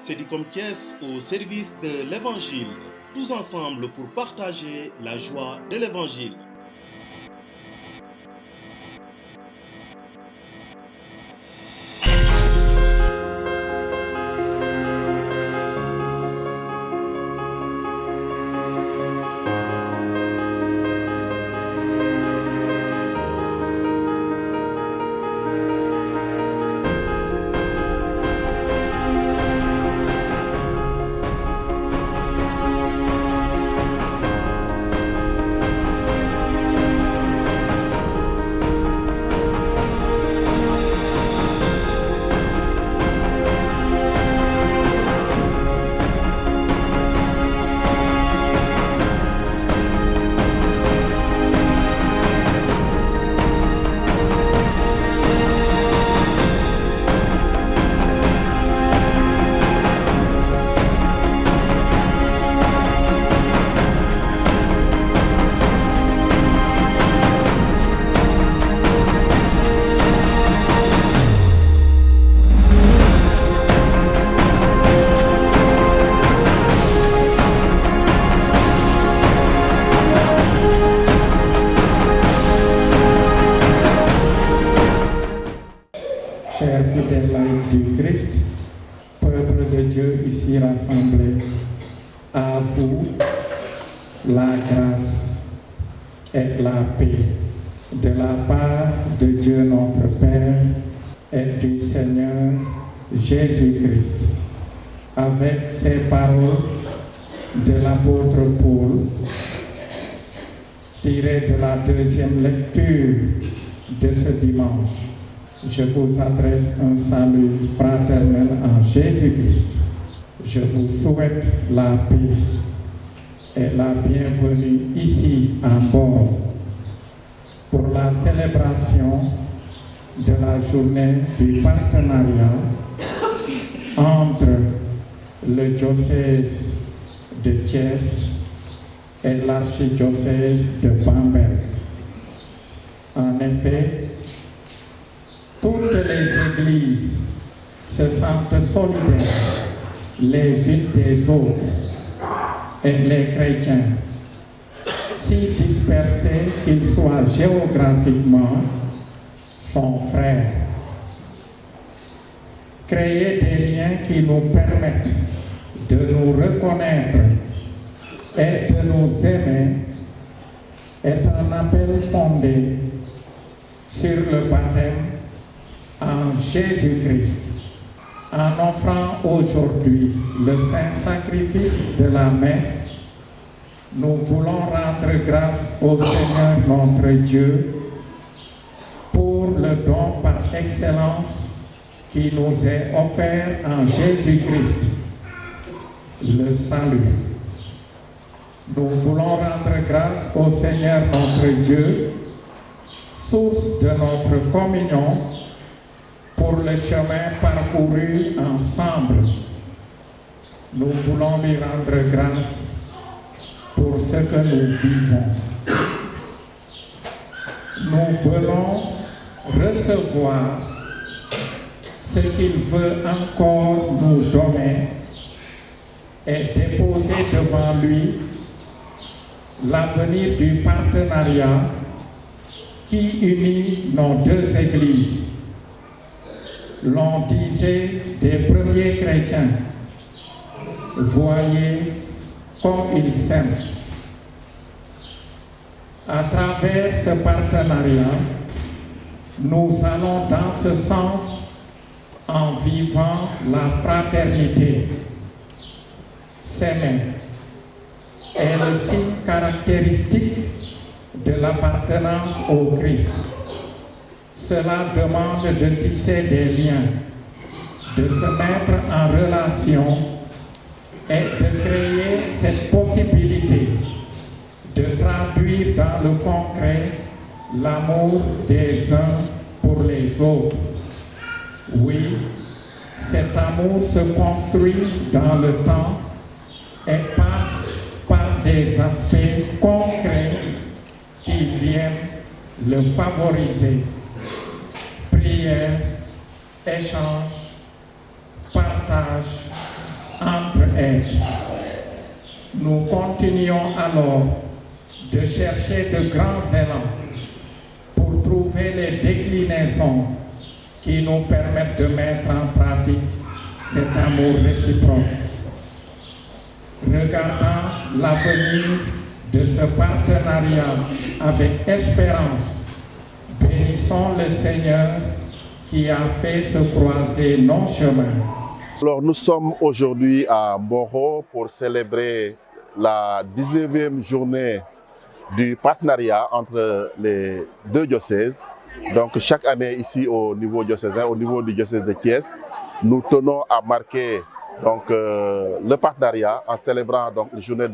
c'est Dicom Kies au service de l'Évangile, tous ensemble pour partager la joie de l'Évangile. Chers fidèles laïcs du Christ, peuple de Dieu ici rassemblé, à vous la grâce et la paix de la part de Dieu notre Père et du Seigneur Jésus-Christ. Avec ces paroles de l'apôtre Paul, tirées de la deuxième lecture de ce dimanche, je vous adresse un salut fraternel en Jésus-Christ. Je vous souhaite la paix et la bienvenue ici à bord pour la célébration de la journée du partenariat entre le diocèse de Thiès et l'archidiocèse de Bamberg. En effet, toutes les églises se sentent solidaires les unes des autres et les chrétiens, si dispersés qu'ils soient géographiquement, sont frères. Créer des liens qui nous permettent de nous reconnaître et de nous aimer est un appel fondé sur le baptême en Jésus-Christ. En offrant aujourd'hui le saint sacrifice de la messe, nous voulons rendre grâce au Seigneur notre Dieu pour le don par excellence qui nous est offert en Jésus-Christ, le salut. Nous voulons rendre grâce au Seigneur notre Dieu, source de notre communion, pour le chemin parcouru ensemble. Nous voulons lui rendre grâce pour ce que nous vivons. Nous voulons recevoir ce qu'il veut encore nous donner et déposer devant lui l'avenir du partenariat qui unit nos deux églises. L'on disait des premiers chrétiens, voyez comme ils s'aiment. À travers ce partenariat, nous allons dans ce sens en vivant la fraternité. S'aimer est le signe caractéristique de l'appartenance au Christ. Cela demande de tisser des liens, de se mettre en relation et de créer cette possibilité de traduire dans le concret l'amour des uns pour les autres. Oui, cet amour se construit dans le temps et passe par des aspects concrets qui viennent le favoriser. Prière, échange, partage, être. Nous continuons alors de chercher de grands élans pour trouver les déclinaisons qui nous permettent de mettre en pratique cet amour réciproque. Regardant l'avenir de ce partenariat avec espérance, bénissons le Seigneur qui a fait se croiser nos chemins. Alors nous sommes aujourd'hui à Mboro pour célébrer la 19e journée du partenariat entre les deux diocèses. Donc chaque année ici au niveau diocésain, au niveau du diocèse de Thiès, nous tenons à marquer le partenariat en célébrant donc la journée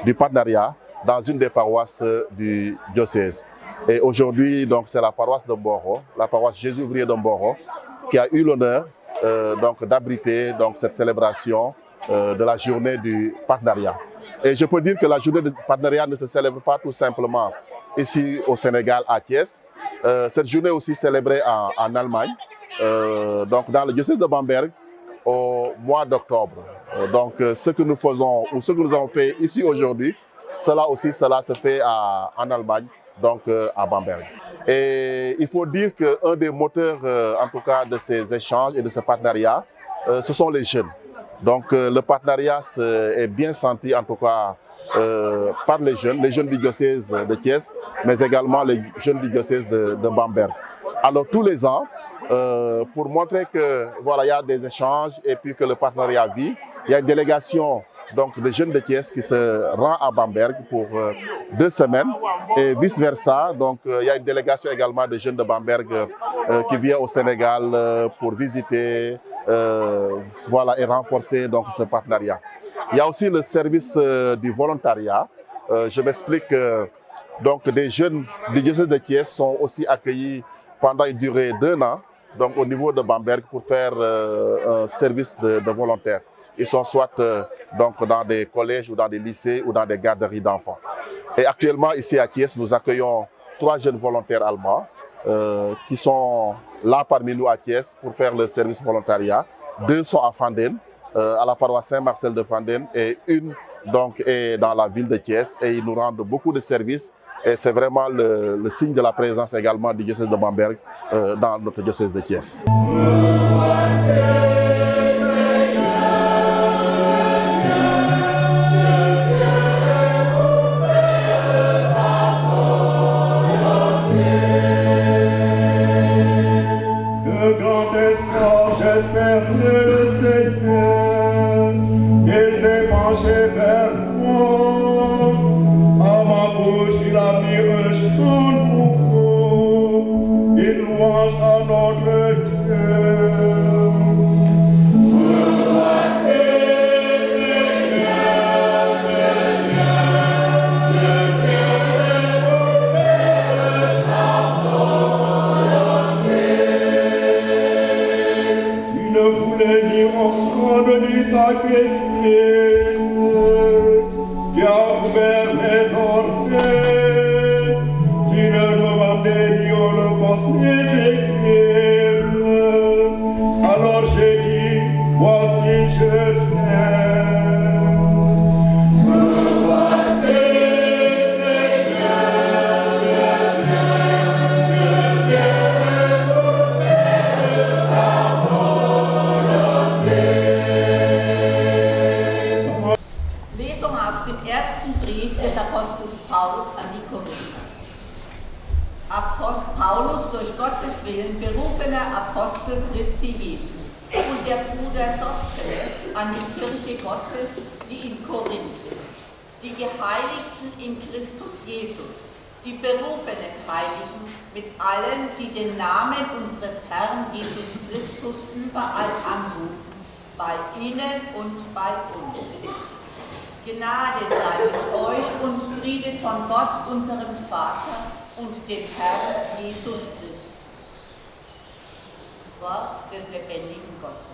du partenariat dans une des paroisses du diocèse. Et aujourd'hui, c'est la paroisse de Mboro, la paroisse Jésus ouvrier de Mboro, qui a eu l'honneur d'abriter cette célébration de la journée du partenariat. Et je peux dire que la journée du partenariat ne se célèbre pas tout simplement ici au Sénégal, à Thiès. Cette journée est aussi célébrée en Allemagne, dans le diocèse de Bamberg, au mois d'octobre. Ce que nous faisons, ou ce que nous avons fait ici aujourd'hui, cela se fait en Allemagne, à Bamberg. Et il faut dire qu'un des moteurs, en tout cas, de ces échanges et de ce partenariat, ce sont les jeunes. Le partenariat est bien senti, en tout cas, par les jeunes du diocèse de Thiès, mais également les jeunes du diocèse de Bamberg. Alors, tous les ans, pour montrer que voilà, il y a des échanges et puis que le partenariat vit, il y a une délégation de jeunes de Thiès qui se rend à Bamberg pour 2 semaines et vice-versa. Il y a une délégation également de jeunes de Bamberg qui vient au Sénégal pour visiter et renforcer ce partenariat. Il y a aussi le service du volontariat. Je m'explique que des jeunes du diocèse de Thiès sont aussi accueillis pendant une durée d'1 an au niveau de Bamberg pour faire un service de volontaires. Ils sont soit dans des collèges ou dans des lycées ou dans des garderies d'enfants. Et actuellement, ici à Thiès, nous accueillons 3 jeunes volontaires allemands qui sont là parmi nous à Thiès pour faire le service volontariat. 2 sont à Fanden, à la paroisse Saint-Marcel de Fanden, et une est dans la ville de Thiès. Et ils nous rendent beaucoup de services. Et c'est vraiment le signe de la présence également du diocèse de Bamberg dans notre diocèse de Thiès. J'espère que le Seigneur, il s'est penché vers moi. À ma bouche, il a mis un chant nouveau, une louange à notre Dieu. Me voici, Seigneur, je viens pour faire ta volonté. Il ne voulait ni offrande ni sacrifice, qui a ouvert mes orteils, qui ne demandait ni holocauste ni victime. Alors j'ai dit, voici je viens. Me voici, Seigneur, je viens pour faire ta volonté. Lesung aus dem ersten Brief des Apostels Paulus an die Korinther. Apostel Paulus, durch Gottes Willen berufener Apostel Christi Jesu, und der Bruder Sosthenes an die Kirche Gottes, die in Korinth ist, die Geheiligten in Christus Jesus, die berufenen Heiligen, mit allen, die den Namen unseres Herrn Jesus Christus überall anrufen, bei ihnen und bei uns. Gnade sei mit euch und Friede von Gott, unserem Vater und dem Herrn Jesus Christus. Wort des lebendigen Gottes.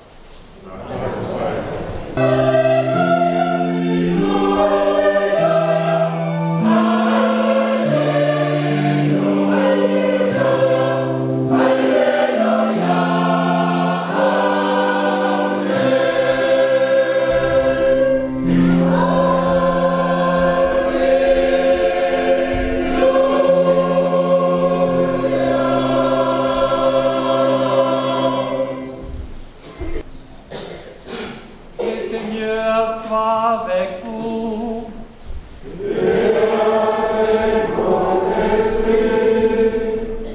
Seigneur soit avec vous.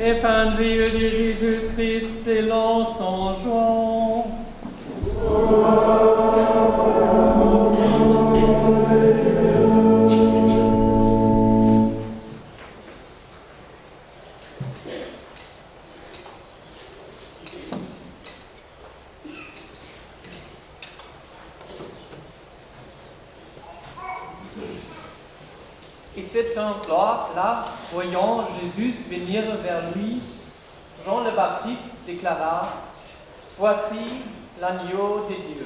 Évangile de Jésus-Christ selon son Jean. Et cet homme-là, voyant Jésus venir vers lui, Jean le Baptiste déclara: Voici l'agneau de Dieu,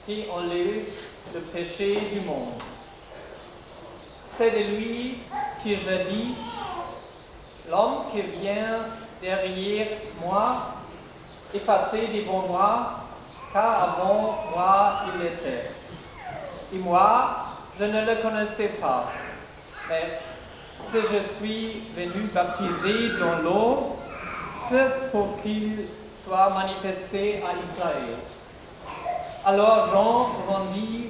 qui enlève le péché du monde. C'est de lui que je dis: L'homme qui vient derrière moi est passé devant moi, car avant moi il était. Et moi, je ne le connaissais pas. Mais si je suis venu baptiser dans l'eau, c'est pour qu'il soit manifesté à Israël. Alors Jean rendit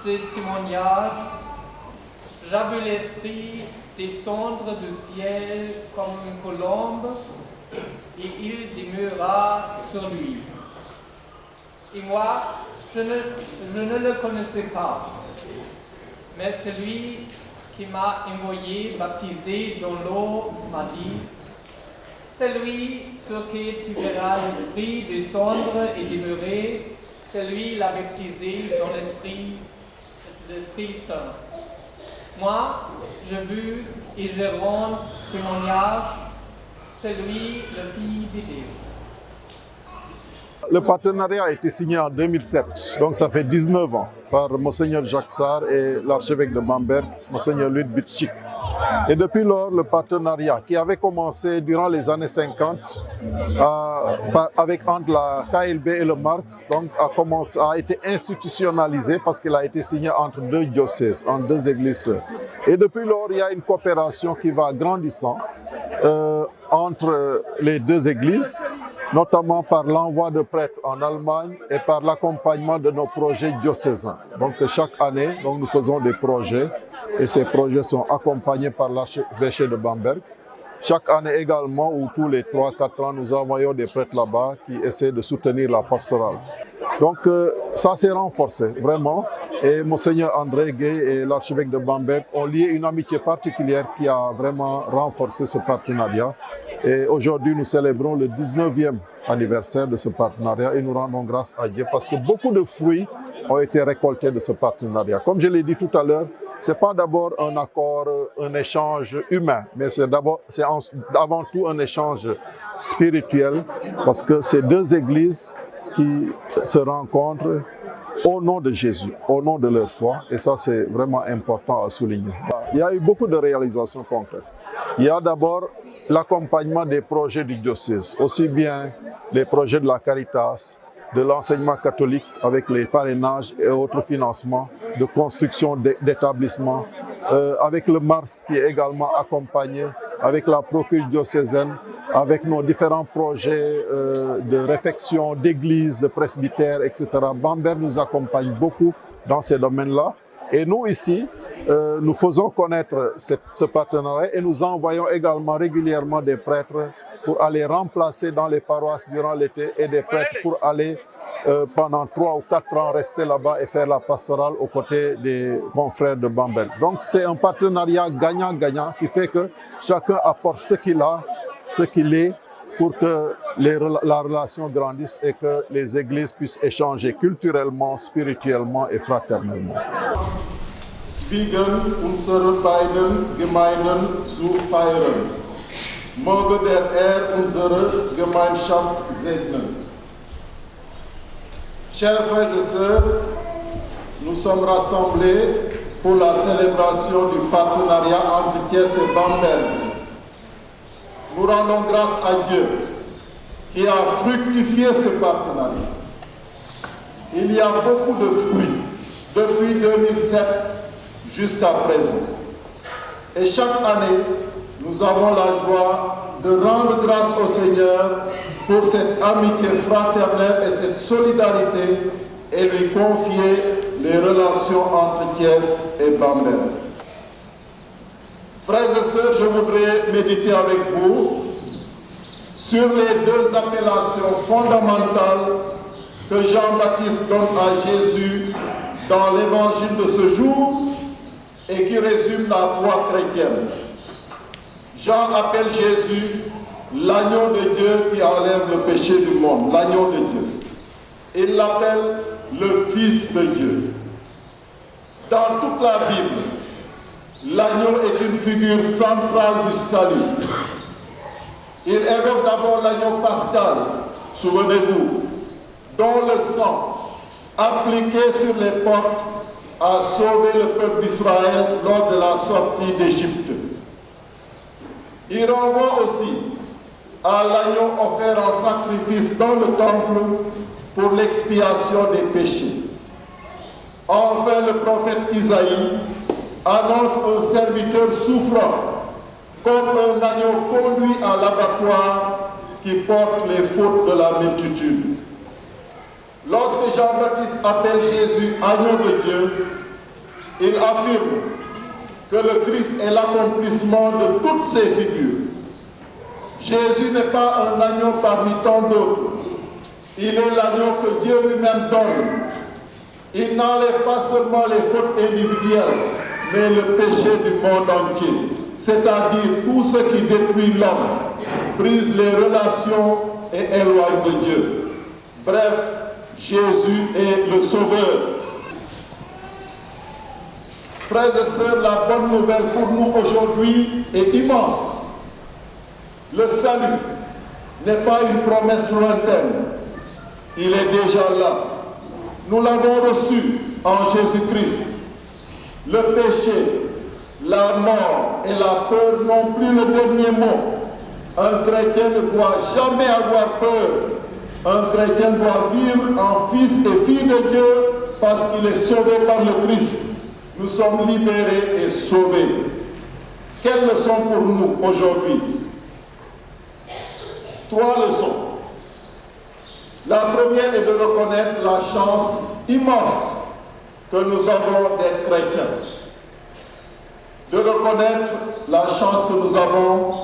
ce témoignage: J'ai vu l'Esprit descendre du ciel comme une colombe, et il demeura sur lui. Et moi, je ne le connaissais pas. Mais celui qui m'a envoyé baptiser dans l'eau m'a dit: C'est lui sur qui tu verras l'Esprit descendre et demeurer, c'est lui l'a baptisé dans l'Esprit Saint. Moi, je vu et je rends témoignage, c'est lui le Fils de Dieu. Le partenariat a été signé en 2007, donc ça fait 19 ans, par Monseigneur Jacques Sarr et l'archevêque de Bamberg, Monseigneur Ludwig Schick. Et depuis lors, le partenariat qui avait commencé durant les années 50, avec entre la KLB et le Marx, donc a été institutionnalisé parce qu'il a été signé entre deux diocèses, entre deux églises. Et depuis lors, il y a une coopération qui va grandissant entre les deux églises, notamment par l'envoi de prêtres en Allemagne et par l'accompagnement de nos projets diocésains. Donc chaque année, nous faisons des projets et ces projets sont accompagnés par l'archevêché de Bamberg. Chaque année également, ou tous les 3-4 ans, nous envoyons des prêtres là-bas qui essaient de soutenir la pastorale. Donc ça s'est renforcé vraiment, et Monseigneur André Gay et l'archevêque de Bamberg ont lié une amitié particulière qui a vraiment renforcé ce partenariat. Et aujourd'hui, nous célébrons le 19e anniversaire de ce partenariat et nous rendons grâce à Dieu parce que beaucoup de fruits ont été récoltés de ce partenariat. Comme je l'ai dit tout à l'heure, ce n'est pas d'abord un accord, un échange humain, mais c'est avant tout un échange spirituel parce que c'est deux églises qui se rencontrent au nom de Jésus, au nom de leur foi, et ça c'est vraiment important à souligner. Il y a eu beaucoup de réalisations concrètes. Il y a d'abord l'accompagnement des projets du diocèse, aussi bien les projets de la Caritas, de l'enseignement catholique avec les parrainages et autres financements, de construction d'établissements, avec le Mars qui est également accompagné, avec la procure diocésaine, avec nos différents projets de réfection d'églises, de presbytères, etc. Bamberg nous accompagne beaucoup dans ces domaines-là. Et nous ici, nous faisons connaître ce partenariat et nous envoyons également régulièrement des prêtres pour aller remplacer dans les paroisses durant l'été et des prêtres pour aller pendant 3 ou 4 ans rester là-bas et faire la pastorale aux côtés des confrères de Bamberg. Donc c'est un partenariat gagnant-gagnant qui fait que chacun apporte ce qu'il a, ce qu'il est, pour que la relation grandisse et que les églises puissent échanger culturellement, spirituellement et fraternellement. Zwiegen unsere beiden Gemeinden zu feiern. Möge der unsere Gemeinschaft segnen. Chers frères et sœurs, nous sommes rassemblés pour la célébration du partenariat entre Thiès et Bamberg. Nous rendons grâce à Dieu qui a fructifié ce partenariat. Il y a beaucoup de fruits depuis 2007 jusqu'à présent. Et chaque année, nous avons la joie de rendre grâce au Seigneur pour cette amitié fraternelle et cette solidarité et lui confier les relations entre Thiès et Bamberg. Frères et sœurs, je voudrais méditer avec vous sur les deux appellations fondamentales que Jean-Baptiste donne à Jésus dans l'évangile de ce jour et qui résume la foi chrétienne. Jean appelle Jésus l'agneau de Dieu qui enlève le péché du monde, l'agneau de Dieu. Il l'appelle le Fils de Dieu. Dans toute la Bible, l'agneau est une figure centrale du salut. Il évoque d'abord l'agneau pascal, souvenez-vous, dont le sang, appliqué sur les portes, a sauvé le peuple d'Israël lors de la sortie d'Égypte. Il renvoie aussi à l'agneau offert en sacrifice dans le temple pour l'expiation des péchés. Enfin, le prophète Isaïe annonce un serviteur souffrant comme un agneau conduit à l'abattoir qui porte les fautes de la multitude. Lorsque Jean-Baptiste appelle Jésus agneau de Dieu, il affirme que le Christ est l'accomplissement de toutes ces figures. Jésus n'est pas un agneau parmi tant d'autres. Il est l'agneau que Dieu lui-même donne. Il n'enlève pas seulement les fautes individuelles, mais le péché du monde entier. C'est-à-dire tout ce qui détruit l'homme, brise les relations et éloigne de Dieu. Bref, Jésus est le Sauveur. Frères et sœurs, la bonne nouvelle pour nous aujourd'hui est immense. Le salut n'est pas une promesse lointaine. Il est déjà là. Nous l'avons reçu en Jésus-Christ. Le péché, la mort et la peur n'ont plus le dernier mot. Un chrétien ne doit jamais avoir peur. Un chrétien doit vivre en fils et fille de Dieu parce qu'il est sauvé par le Christ. Nous sommes libérés et sauvés. Quelles leçons pour nous aujourd'hui? Trois leçons. La première est de reconnaître la chance immense que nous avons d'être chrétiens. De reconnaître la chance que nous avons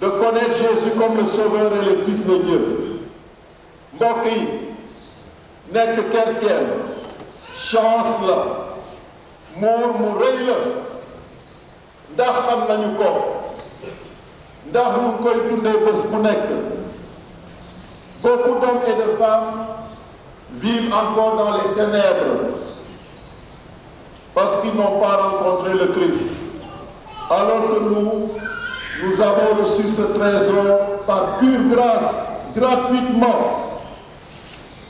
de connaître Jésus comme le Sauveur et le Fils de Dieu. Mbokk yi nekk chrétien chance la moor mu rëy la ndax xam nañu ko ndax ñu ngi koy dundee bés bu nekk. Beaucoup d'hommes et de femmes vivent encore dans les ténèbres parce qu'ils n'ont pas rencontré le Christ. Alors que nous avons reçu ce trésor par pure grâce, gratuitement.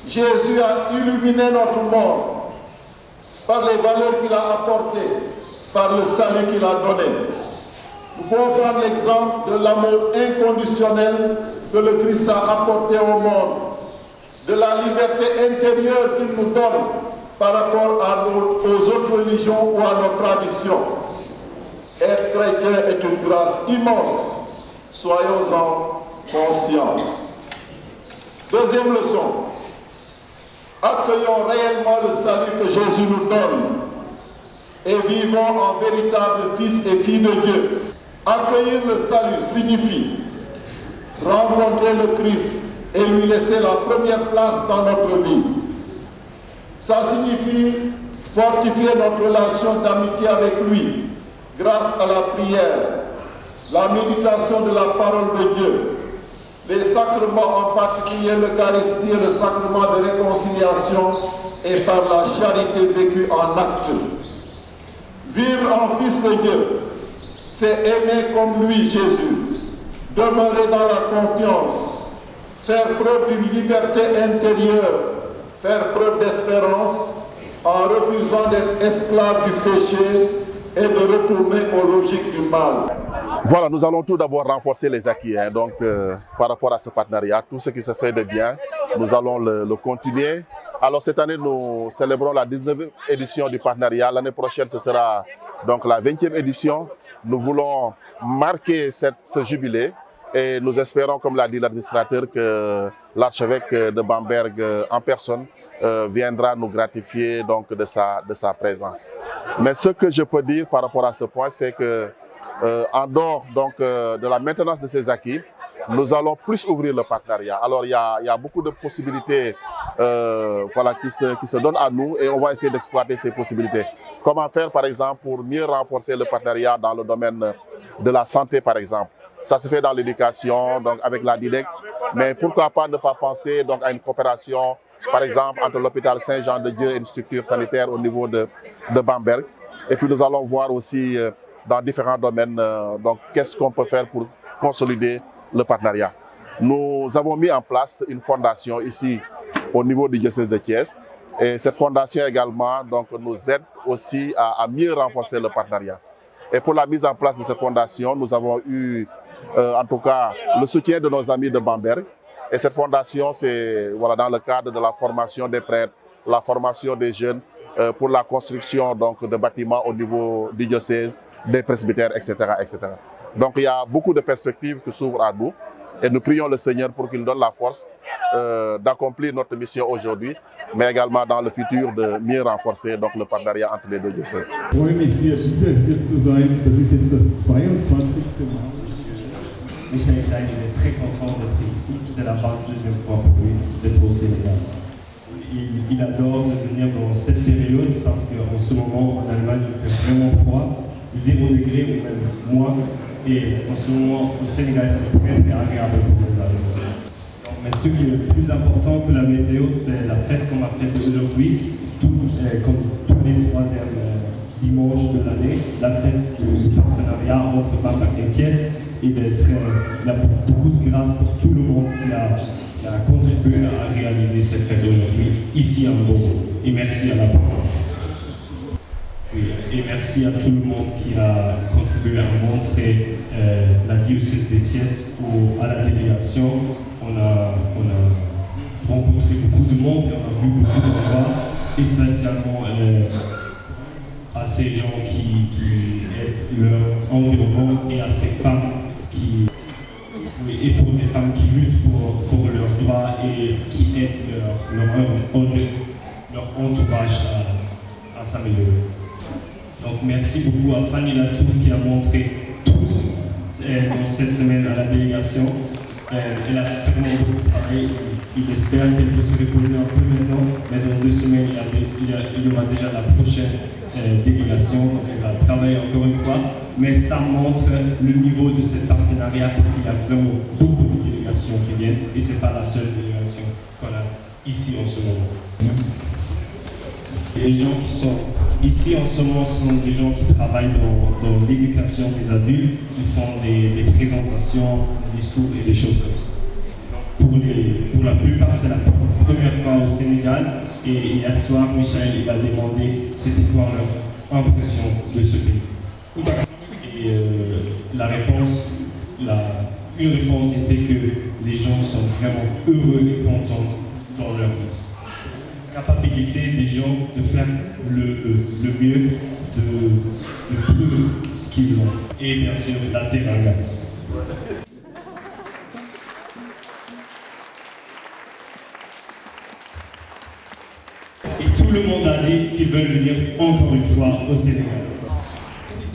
Jésus a illuminé notre monde par les valeurs qu'il a apportées, par le salut qu'il a donné. Nous pouvons prendre l'exemple de l'amour inconditionnel que le Christ a apporté au monde, de la liberté intérieure qu'il nous donne par rapport aux autres religions ou à nos traditions. Être chrétien est une grâce immense. Soyons-en conscients. Deuxième leçon. Accueillons réellement le salut que Jésus nous donne et vivons en véritable fils et filles de Dieu. Accueillir le salut signifie rencontrer le Christ et lui laisser la première place dans notre vie. Ça signifie fortifier notre relation d'amitié avec lui grâce à la prière, la méditation de la parole de Dieu, les sacrements, en particulier l'Eucharistie et le sacrement de réconciliation, et par la charité vécue en acte. Vivre en Fils de Dieu, c'est aimer comme lui, Jésus, demeurer dans la confiance, faire preuve d'une liberté intérieure, faire preuve d'espérance, en refusant d'être esclave du péché et de retourner aux logiques du mal. Voilà, nous allons tout d'abord renforcer les acquis. Donc, par rapport à ce partenariat, tout ce qui se fait de bien, nous allons le continuer. Alors, cette année, nous célébrons la 19e édition du partenariat. L'année prochaine, ce sera donc la 20e édition. Nous voulons marquer ce jubilé et nous espérons, comme l'a dit l'administrateur, que l'archevêque de Bamberg en personne viendra nous gratifier donc de sa présence. Mais ce que je peux dire par rapport à ce point, c'est que en dehors donc, de la maintenance de ces acquis, nous allons plus ouvrir le partenariat. Alors il y a beaucoup de possibilités voilà, qui se donnent à nous et on va essayer d'exploiter ces possibilités. Comment faire par exemple pour mieux renforcer le partenariat dans le domaine de la santé par exemple. Ça se fait dans l'éducation, donc avec la DIDEC, mais pourquoi pas ne pas penser donc, à une coopération par exemple entre l'hôpital Saint-Jean-de-Dieu et une structure sanitaire au niveau de Bamberg. Et puis nous allons voir aussi dans différents domaines donc qu'est-ce qu'on peut faire pour consolider le partenariat. Nous avons mis en place une fondation ici au niveau du diocèse de Thiès et cette fondation également donc, nous aide aussi à mieux renforcer le partenariat. Et pour la mise en place de cette fondation, nous avons eu en tout cas le soutien de nos amis de Bamberg. Et cette fondation, c'est voilà, dans le cadre de la formation des prêtres, la formation des jeunes pour la construction donc, de bâtiments au niveau du diocèse, des presbytères, etc., etc. Donc il y a beaucoup de perspectives qui s'ouvrent à nous et nous prions le Seigneur pour qu'il nous donne la force d'accomplir notre mission aujourd'hui, mais également dans le futur de mieux renforcer donc, le partenariat entre les deux diocèses. Michel Klein, il est très content d'être ici. C'est la 22e fois pour lui d'être au Sénégal. Il adore de venir dans cette période parce qu'en ce moment, en Allemagne, il fait vraiment froid, 0 degré ou même moins. Et en ce moment, au Sénégal, c'est très très agréable pour les Allemands. Mais ce qui est le plus important que la météo, c'est la fête qu'on a faite aujourd'hui, comme tous les 3e dimanches de l'année, la fête du partenariat entre Bamberg et Thiès. Il a beaucoup de grâce pour tout le monde qui a contribué à réaliser cette fête aujourd'hui, ici en Bordeaux. Et merci à la province. Et merci à tout le monde qui a contribué à montrer la diocèse de Thiès à la délégation. On a rencontré beaucoup de monde et on a vu beaucoup de voix, et spécialement à ces gens qui aident leur environnement et à ces femmes et pour les femmes qui luttent pour leurs droits et qui aident leur entourage à s'améliorer. Donc merci beaucoup à Fanny Latour qui a montré tous dans cette semaine à la délégation. Elle a tellement beaucoup travaillé. Il espère qu'elle peut se reposer un peu maintenant, mais dans 2 semaines, il y aura déjà la prochaine délégation, donc elle va travailler encore une fois. Mais ça montre le niveau de ce partenariat parce qu'il y a vraiment beaucoup de délégations qui viennent et ce n'est pas la seule délégation qu'on a ici en ce moment. Les gens qui sont ici en ce moment sont des gens qui travaillent dans l'éducation des adultes, ils font des présentations, des discours et des choses comme ça. Pour la plupart, c'est la première fois au Sénégal et hier soir, Michel il a demandé c'était quoi leur impression de ce pays. Et la réponse, une réponse était que les gens sont vraiment heureux et contents dans leur vie. Capacité des gens de faire le mieux de ce qu'ils ont. Et bien sûr, la teranga. Et tout le monde a dit qu'ils veulent venir encore une fois au Sénégal.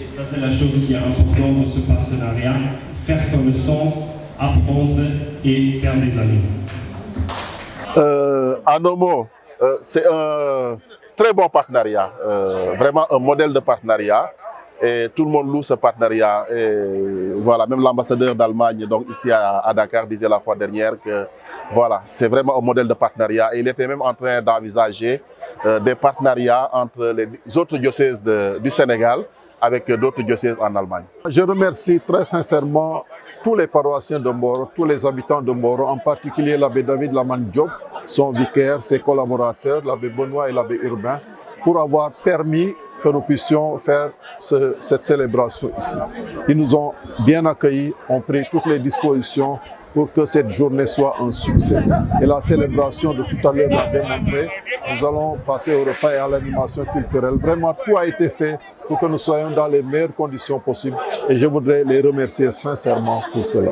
Et ça, c'est la chose qui est importante dans ce partenariat, faire connaissance, apprendre et faire des amis. En un mot, c'est un très bon partenariat, vraiment un modèle de partenariat. Et tout le monde loue ce partenariat. Et voilà, même l'ambassadeur d'Allemagne, donc ici à Dakar, disait la fois dernière que voilà, c'est vraiment un modèle de partenariat. Et il était même en train d'envisager des partenariats entre les autres diocèses du Sénégal avec d'autres diocèses en Allemagne. Je remercie très sincèrement tous les paroissiens de Mboro, tous les habitants de Mboro, en particulier l'abbé David Lamane Diop, son vicaire, ses collaborateurs, l'abbé Benoît et l'abbé Urbain, pour avoir permis que nous puissions faire cette célébration ici. Ils nous ont bien accueillis, ont pris toutes les dispositions pour que cette journée soit un succès. Et la célébration de tout à l'heure l'a démontré. Nous allons passer au repas et à l'animation culturelle. Vraiment, tout a été fait pour que nous soyons dans les meilleures conditions possibles. Et je voudrais les remercier sincèrement pour cela.